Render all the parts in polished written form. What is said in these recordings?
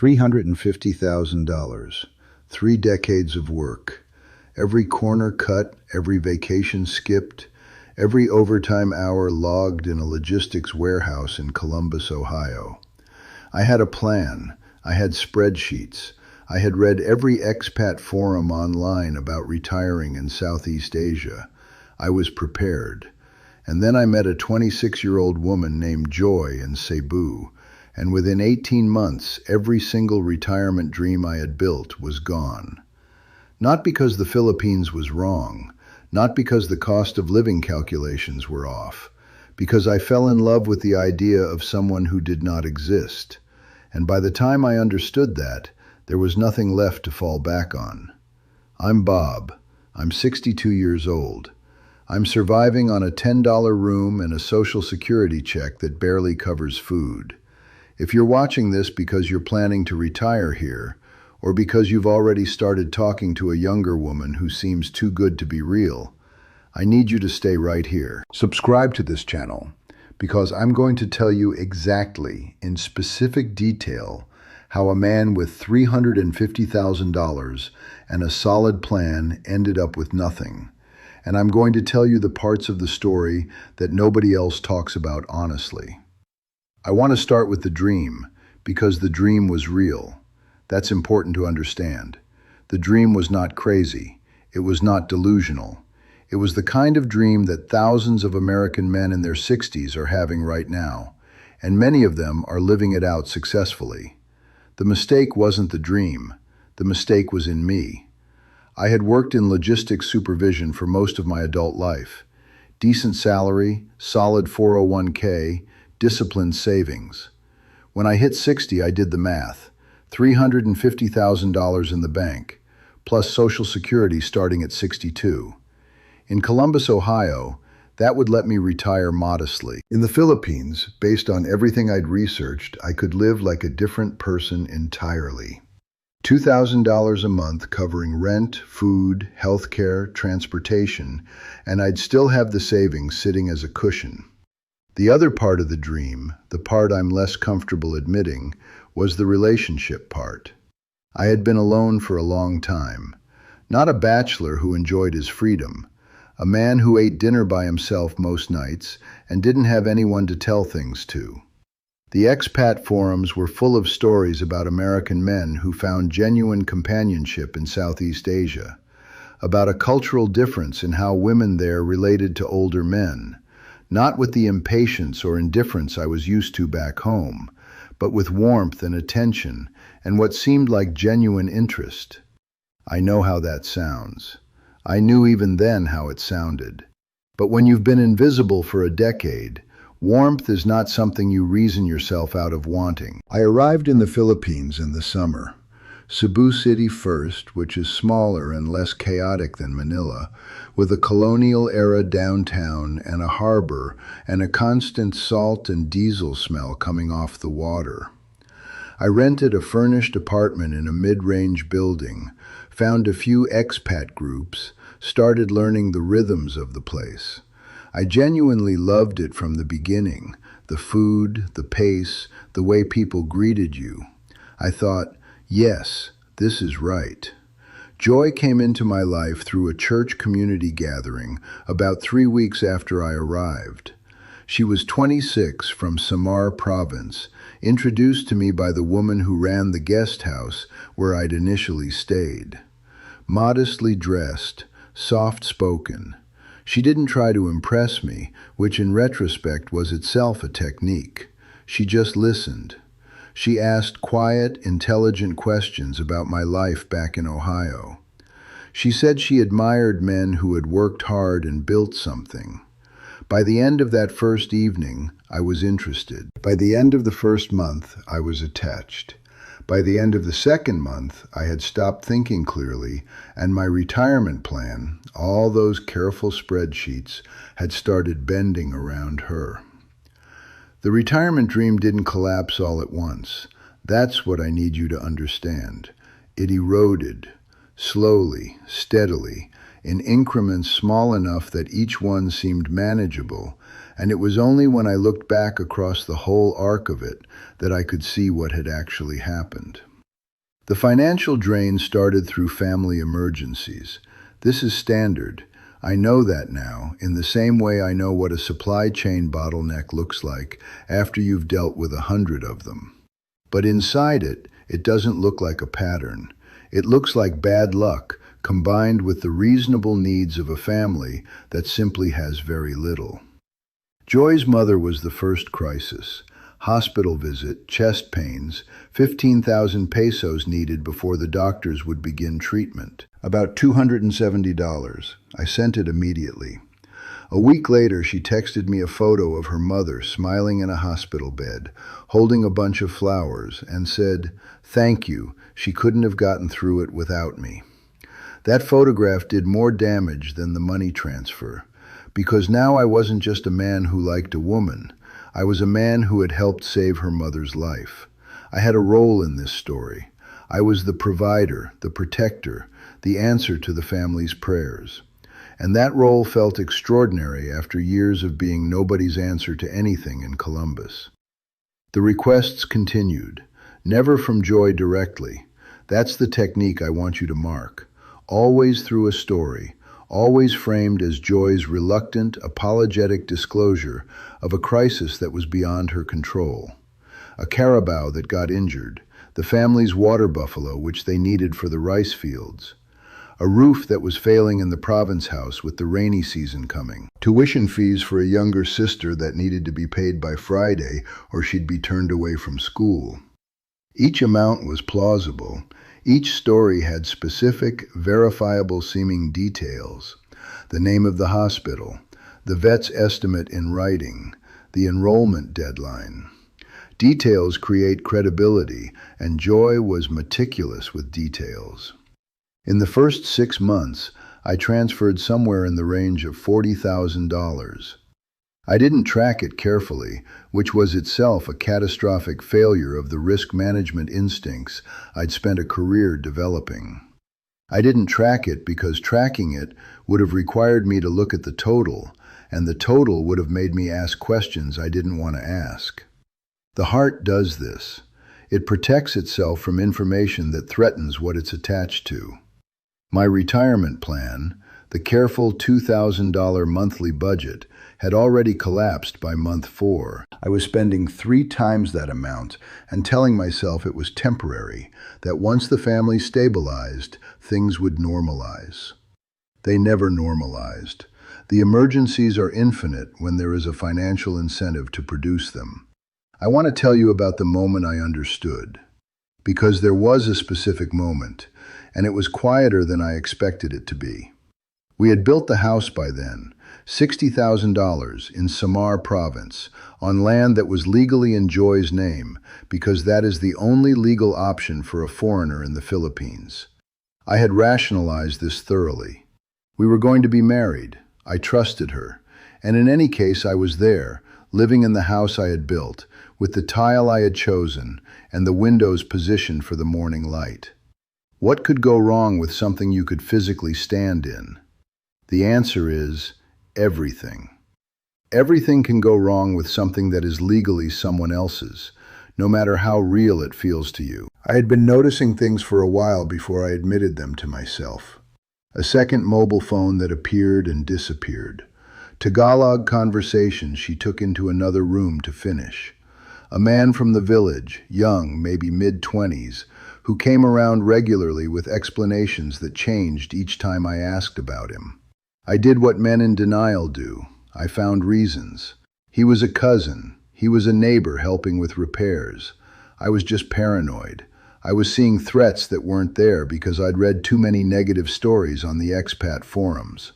$350,000, 3 decades of work, every corner cut, every vacation skipped, every overtime hour logged in a logistics warehouse in Columbus, Ohio. I had a plan. I had spreadsheets. I had read every expat forum online about retiring in Southeast Asia. I was prepared. And then I met a 26-year-old woman named Joy in Cebu, and within 18 months, every single retirement dream I had built was gone. Not because the Philippines was wrong, not because the cost of living calculations were off, because I fell in love with the idea of someone who did not exist. And by the time I understood that, there was nothing left to fall back on. I'm Bob. I'm 62 years old. I'm surviving on a $10 room and a Social Security check that barely covers food. If you're watching this because you're planning to retire here, or because you've already started talking to a younger woman who seems too good to be real, I need you to stay right here. Subscribe to this channel, because I'm going to tell you exactly, in specific detail, how a man with $350,000 and a solid plan ended up with nothing. And I'm going to tell you the parts of the story that nobody else talks about honestly. I want to start with the dream, because the dream was real. That's important to understand. The dream was not crazy. It was not delusional. It was the kind of dream that thousands of American men in their 60s are having right now, and many of them are living it out successfully. The mistake wasn't the dream. The mistake was in me. I had worked in logistics supervision for most of my adult life. Decent salary, solid 401k, disciplined savings. When I hit 60, I did the math. $350,000 in the bank, plus Social Security starting at 62. In Columbus, Ohio, that would let me retire modestly. In the Philippines, based on everything I'd researched, I could live like a different person entirely. $2,000 a month covering rent, food, healthcare, transportation, and I'd still have the savings sitting as a cushion. The other part of the dream, the part I'm less comfortable admitting, was the relationship part. I had been alone for a long time. Not a bachelor who enjoyed his freedom. A man who ate dinner by himself most nights and didn't have anyone to tell things to. The expat forums were full of stories about American men who found genuine companionship in Southeast Asia, about a cultural difference in how women there related to older men, not with the impatience or indifference I was used to back home, but with warmth and attention and what seemed like genuine interest. I know how that sounds. I knew even then how it sounded. But when you've been invisible for a decade, warmth is not something you reason yourself out of wanting. I arrived in the Philippines in the summer. Cebu City first, which is smaller and less chaotic than Manila, with a colonial-era downtown and a harbor and a constant salt and diesel smell coming off the water. I rented a furnished apartment in a mid-range building, found a few expat groups, started learning the rhythms of the place. I genuinely loved it from the beginning, the food, the pace, the way people greeted you. I thought, yes, this is right. Joy came into my life through a church community gathering about 3 weeks after I arrived. She was 26 from Samar province, introduced to me by the woman who ran the guest house where I'd initially stayed. Modestly dressed, soft-spoken. She didn't try to impress me, which in retrospect was itself a technique. She just listened. She asked quiet, intelligent questions about my life back in Ohio. She said she admired men who had worked hard and built something. By the end of that first evening, I was interested. By the end of the first month, I was attached. By the end of the second month, I had stopped thinking clearly, and my retirement plan, all those careful spreadsheets, had started bending around her. The retirement dream didn't collapse all at once. That's what I need you to understand. It eroded, slowly, steadily, in increments small enough that each one seemed manageable, and it was only when I looked back across the whole arc of it that I could see what had actually happened. The financial drain started through family emergencies. This is standard. I know that now, in the same way I know what a supply chain bottleneck looks like after you've dealt with 100 of them. But inside it, it doesn't look like a pattern. It looks like bad luck combined with the reasonable needs of a family that simply has very little. Joy's mother was the first crisis. Hospital visit, chest pains, 15,000 pesos needed before the doctors would begin treatment. About $270. I sent it immediately. A week later, she texted me a photo of her mother smiling in a hospital bed, holding a bunch of flowers, and said, "Thank you, she couldn't have gotten through it without me." That photograph did more damage than the money transfer, because now I wasn't just a man who liked a woman. I was a man who had helped save her mother's life. I had a role in this story. I was the provider, the protector, the answer to the family's prayers. And that role felt extraordinary after years of being nobody's answer to anything in Columbus. The requests continued, never from Joy directly. That's the technique I want you to mark. Always through a story, always framed as Joy's reluctant, apologetic disclosure of a crisis that was beyond her control. A carabao that got injured, the family's water buffalo which they needed for the rice fields, a roof that was failing in the province house with the rainy season coming, tuition fees for a younger sister that needed to be paid by Friday or she'd be turned away from school. Each amount was plausible. Each story had specific, verifiable seeming details. The name of the hospital, the vet's estimate in writing, the enrollment deadline. Details create credibility, and Joy was meticulous with details. In the first 6 months, I transferred somewhere in the range of $40,000. I didn't track it carefully, which was itself a catastrophic failure of the risk management instincts I'd spent a career developing. I didn't track it because tracking it would have required me to look at the total, and the total would have made me ask questions I didn't want to ask. The heart does this. It protects itself from information that threatens what it's attached to. My retirement plan, the careful $2,000 monthly budget, had already collapsed by month 4. I was spending 3 times that amount and telling myself it was temporary, that once the family stabilized, things would normalize. They never normalized. The emergencies are infinite when there is a financial incentive to produce them. I want to tell you about the moment I understood, because there was a specific moment, and it was quieter than I expected it to be. We had built the house by then, $60,000 in Samar province, on land that was legally in Joy's name, because that is the only legal option for a foreigner in the Philippines. I had rationalized this thoroughly. We were going to be married. I trusted her. And in any case, I was there, living in the house I had built, with the tile I had chosen, and the windows positioned for the morning light. What could go wrong with something you could physically stand in? The answer is everything. Everything can go wrong with something that is legally someone else's, no matter how real it feels to you. I had been noticing things for a while before I admitted them to myself. A second mobile phone that appeared and disappeared. Tagalog conversations she took into another room to finish. A man from the village, young, maybe mid-20s, who came around regularly with explanations that changed each time I asked about him. I did what men in denial do. I found reasons. He was a cousin. He was a neighbor helping with repairs. I was just paranoid. I was seeing threats that weren't there because I'd read too many negative stories on the expat forums.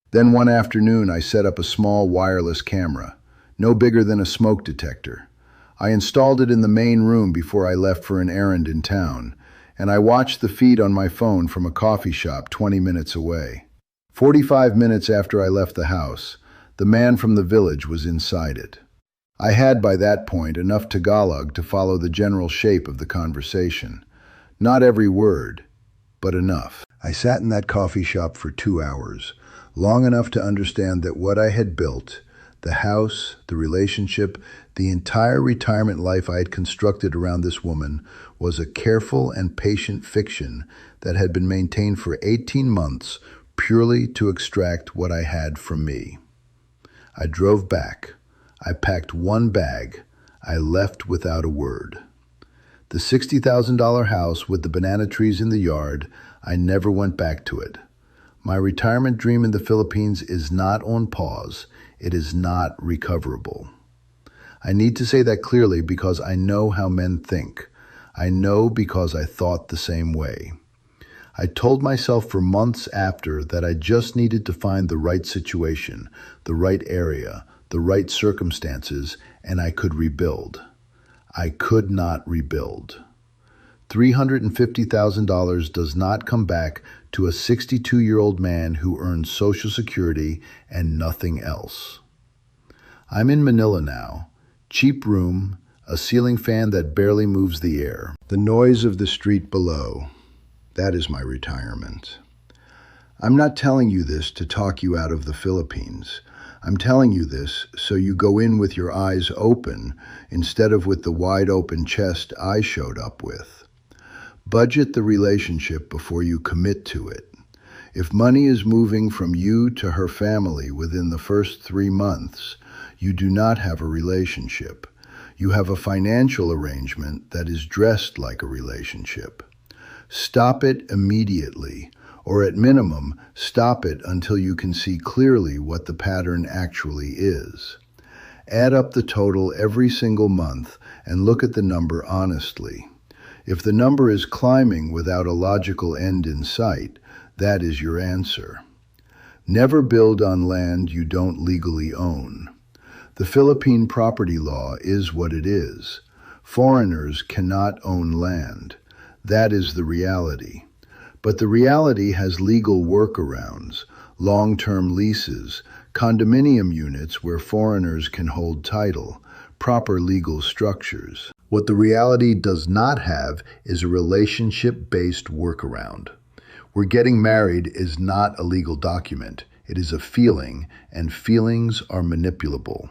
Then one afternoon I set up a small wireless camera, no bigger than a smoke detector. I installed it in the main room before I left for an errand in town, and I watched the feed on my phone from a coffee shop 20 minutes away. 45 minutes after I left the house, the man from the village was inside it. I had by that point enough Tagalog to follow the general shape of the conversation. Not every word, but enough. I sat in that coffee shop for 2 hours, long enough to understand that what I had built, The house, the relationship, the entire retirement life I had constructed around this woman was a careful and patient fiction that had been maintained for 18 months purely to extract what I had from me. I drove back. I packed one bag. I left without a word. The $60,000 house with the banana trees in the yard, I never went back to it. My retirement dream in the Philippines is not on pause. It is not recoverable. I need to say that clearly because I know how men think. I know because I thought the same way. I told myself for months after that I just needed to find the right situation, the right area, the right circumstances, and I could rebuild. I could not rebuild. $350,000 does not come back to a 62-year-old man who earns Social Security and nothing else. I'm in Manila now. Cheap room, a ceiling fan that barely moves the air. The noise of the street below. That is my retirement. I'm not telling you this to talk you out of the Philippines. I'm telling you this so you go in with your eyes open instead of with the wide open chest I showed up with. Budget the relationship before you commit to it. If money is moving from you to her family within the first 3 months, you do not have a relationship. You have a financial arrangement that is dressed like a relationship. Stop it immediately, or at minimum, stop it until you can see clearly what the pattern actually is. Add up the total every single month and look at the number honestly. If the number is climbing without a logical end in sight, that is your answer. Never build on land you don't legally own. The Philippine property law is what it is. Foreigners cannot own land. That is the reality. But the reality has legal workarounds, long-term leases, condominium units where foreigners can hold title, proper legal structures. What the reality does not have is a relationship-based workaround. Where getting married is not a legal document. It is a feeling, and feelings are manipulable.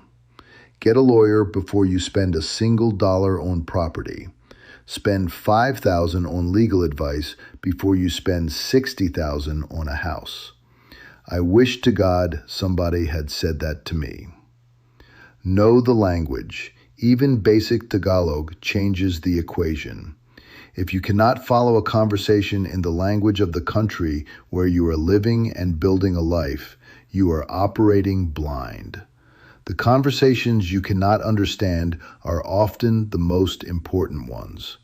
Get a lawyer before you spend a single dollar on property. Spend $5,000 on legal advice before you spend $60,000 on a house. I wish to God somebody had said that to me. Know the language. Even basic Tagalog changes the equation. If you cannot follow a conversation in the language of the country where you are living and building a life, you are operating blind. The conversations you cannot understand are often the most important ones.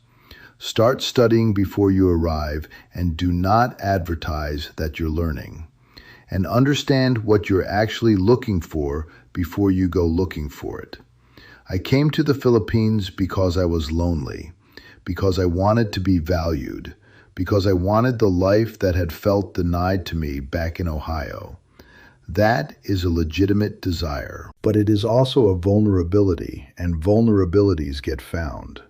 Start studying before you arrive and do not advertise that you're learning. And understand what you're actually looking for before you go looking for it. I came to the Philippines because I was lonely, because I wanted to be valued, because I wanted the life that had felt denied to me back in Ohio. That is a legitimate desire, but it is also a vulnerability, and vulnerabilities get found.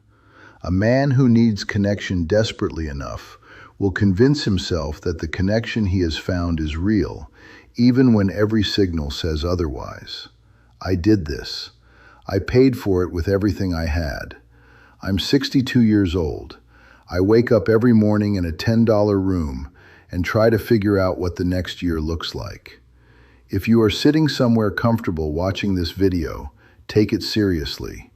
A man who needs connection desperately enough will convince himself that the connection he has found is real, even when every signal says otherwise. I did this. I paid for it with everything I had. I'm 62 years old. I wake up every morning in a $10 room and try to figure out what the next year looks like. If you are sitting somewhere comfortable watching this video, take it seriously.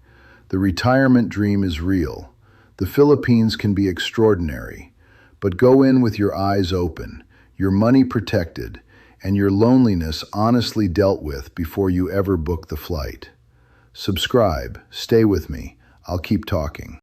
The retirement dream is real. The Philippines can be extraordinary, but go in with your eyes open, your money protected, and your loneliness honestly dealt with before you ever book the flight. Subscribe, stay with me, I'll keep talking.